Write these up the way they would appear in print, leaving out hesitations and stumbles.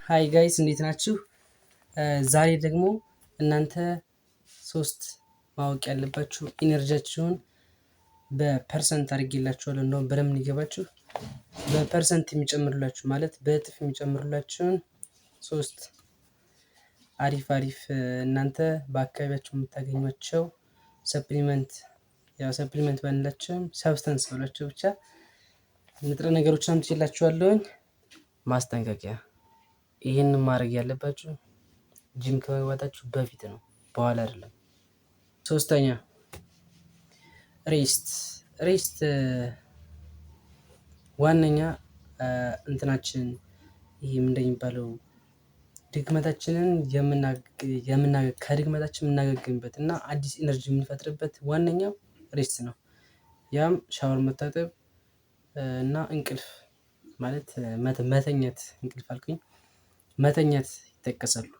ሃይ ጋይስ እንዴት ናችሁ? ዛሬ ደግሞ እናንተ ሶስት ማወቅ ያለባችሁ ኢነርጂያችሁን በፐርሰንት አድርጌላችኋለሁ። እንደውም በደንብ እንዲገባችሁ በፐርሰንት የሚጨምሩላችሁ ማለት በእጥፍ የሚጨምሩላችሁን ሶስት አሪፍ እናንተ በአካባቢያችሁ የምታገኟቸው ሰፕሊመንት ሰፕሊመንት ባንላቸውም ሰብስተንስ ብላችሁ ብቻ ንጥረ ነገሮችን አምጥቼላችኋለሁኝ። ማስጠንቀቂያ፣ ይህንን ማድረግ ያለባችሁ ጂም ከመግባታችሁ በፊት ነው፣ በኋላ አይደለም። ሶስተኛ ሬስት ዋነኛ እንትናችን ይሄ እንደሚባለው ድክመታችንን ከድክመታችን የምናገግምበት እና አዲስ ኢነርጂ የምንፈጥርበት ዋነኛው ሬስት ነው። ያም ሻወር መታጠብ እና እንቅልፍ ማለት መተኛት፣ እንቅልፍ አልኩኝ መተኛት ይጠቀሳሉ።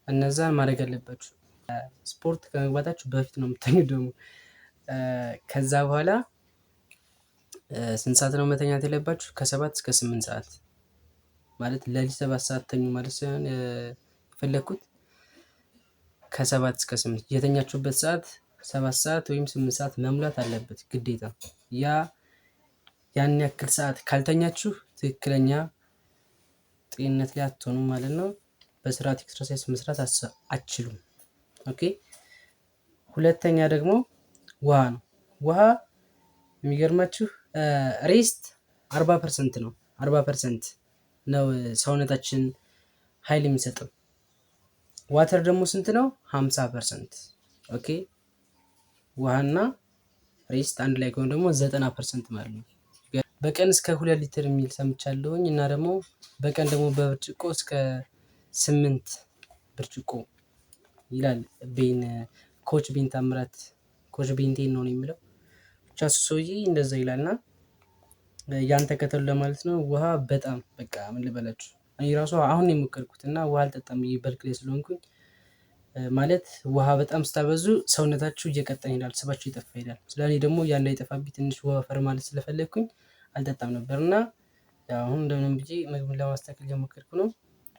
እነዛን ማድረግ አለባችሁ። ስፖርት ከመግባታችሁ በፊት ነው የምተኙት። ደግሞ ከዛ በኋላ ስንት ሰዓት ነው መተኛት ያለባችሁ? ከ7 እስከ 8 ሰዓት ማለት ለሊት 7 ሰዓት ተኙ ማለት ሳይሆን የፈለኩት ከ7 እስከ 8 የተኛችሁበት ሰዓት 7 ሰዓት ወይም 8 ሰዓት መሙላት አለበት ግዴታ። ያን ያክል ሰዓት ካልተኛችሁ ትክክለኛ ጤንነት ላይ አትሆኑም ማለት ነው። በስርዓት ኤክሰርሳይዝ መስራት አትችሉም። ኦኬ። ሁለተኛ ደግሞ ውሃ ነው። ውሃ የሚገርማችሁ ሬስት 40% ነው። 40% ነው ሰውነታችን ኃይል የሚሰጠው። ዋተር ደግሞ ስንት ነው? 50%። ኦኬ። ውሃና ሬስት አንድ ላይ ከሆነ ደግሞ 90% ማለት ነው። በቀን እስከ 2 ሊትር የሚል ሰምቻለሁኝ። እና ደግሞ በቀን ደግሞ በብርጭቆ እስከ 8 ብርጭቆ ይላል። ኮች ቤን ታምራት ኮች ቤንቴን ነው የሚለው ብቻ ሰውዬ እንደዛ ይላልና ያን ተከተሉ ለማለት ነው። ውሃ በጣም በቃ ምን ልበላችሁ፣ እኔ ራሱ አሁን የሞከርኩት እና ውሃ አልጠጣም በልክ ላይ ስለሆንኩኝ ማለት ውሃ በጣም ስታበዙ ሰውነታችሁ እየቀጠን ይሄዳል፣ ስባችሁ ይጠፋ ይሄዳል። ስለዚህ ደግሞ ያን እንዳይጠፋብኝ ትንሽ ወፈር ማለት ስለፈለግኩኝ አልጠጣም ነበር። እና አሁን እንደምንም ብዬ ምግብን ለማስተካከል እየሞከርኩ ነው።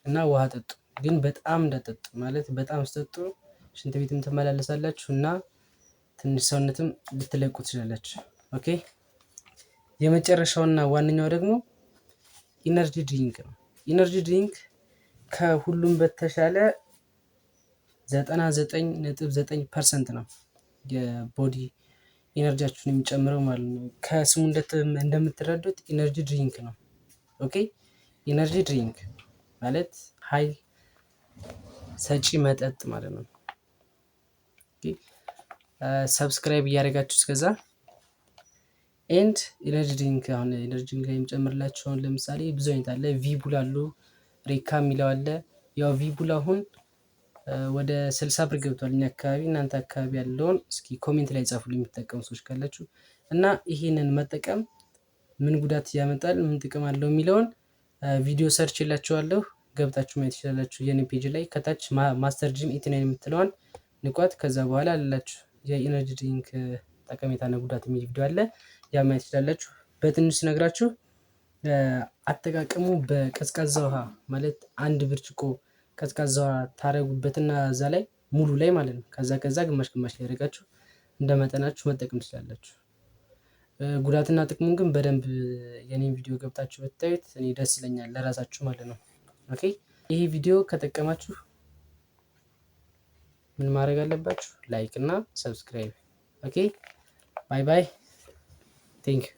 እና ውሃ ጠጡ፣ ግን በጣም እንዳጠጡ ማለት በጣም ስትጠጡ ሽንት ቤትም ትመላለሳላችሁ እና ትንሽ ሰውነትም ልትለቁ ትችላላችሁ። ኦኬ። የመጨረሻውና ዋነኛው ደግሞ ኢነርጂ ድሪንክ ነው። ኢነርጂ ድሪንክ ከሁሉም በተሻለ 99.9% ነው የቦዲ ኢነርጂያችሁን የሚጨምረው ማለት ነው። ከስሙ እንደምትረዱት ኢነርጂ ድሪንክ ነው። ኦኬ። ኢነርጂ ድሪንክ ማለት ኃይል ሰጪ መጠጥ ማለት ነው። ሰብስክራይብ እያደረጋችሁ እስከዛ ኤንድ ኢነርጂ ድሪንክ፣ አሁን ኢነርጂ ድሪንክ ላይ የሚጨምርላችሁ አሁን ለምሳሌ ብዙ አይነት አለ። ቪቡል አሉ፣ ሬካ የሚለው አለ። ያው ቪቡል አሁን ወደ 60 ብር ገብቷል እኛ አካባቢ። እናንተ አካባቢ ያለውን እስኪ ኮሜንት ላይ ጻፉልኝ የሚጠቀሙ ሰዎች ካላችሁ። እና ይሄንን መጠቀም ምን ጉዳት ያመጣል፣ ምን ጥቅም አለው የሚለውን ቪዲዮ ሰርች የላችኋለሁ፣ ገብታችሁ ማየት ትችላላችሁ። የኔ ፔጅ ላይ ከታች ማስተር ጂም ኢትናይን የምትለዋን ንቋት። ከዛ በኋላ አላችሁ የኢነርጂ ድሪንክ ጠቀሜታና ጉዳት የሚል ቪዲዮ አለ፣ ያ ማየት ትችላላችሁ። በትንሽ ነግራችሁ አጠቃቀሙ በቀዝቃዛ ውሃ ማለት 1 ብርጭቆ ቀዝቃዛ ውሃ ታረጉበትና እዛ ላይ ሙሉ ላይ ማለት ነው። ከዛ ግማሽ ላይ ያደርጋችሁ እንደ መጠናችሁ መጠቀም ትችላላችሁ። ጉዳትና ጥቅሙን ግን በደንብ የኔን ቪዲዮ ገብታችሁ ብታዩት እኔ ደስ ይለኛል፣ ለራሳችሁ ማለት ነው። ኦኬ። ይሄ ቪዲዮ ከጠቀማችሁ ምን ማድረግ አለባችሁ? ላይክ እና ሰብስክራይብ። ኦኬ። ባይ ባይ። ቴንክ ዩ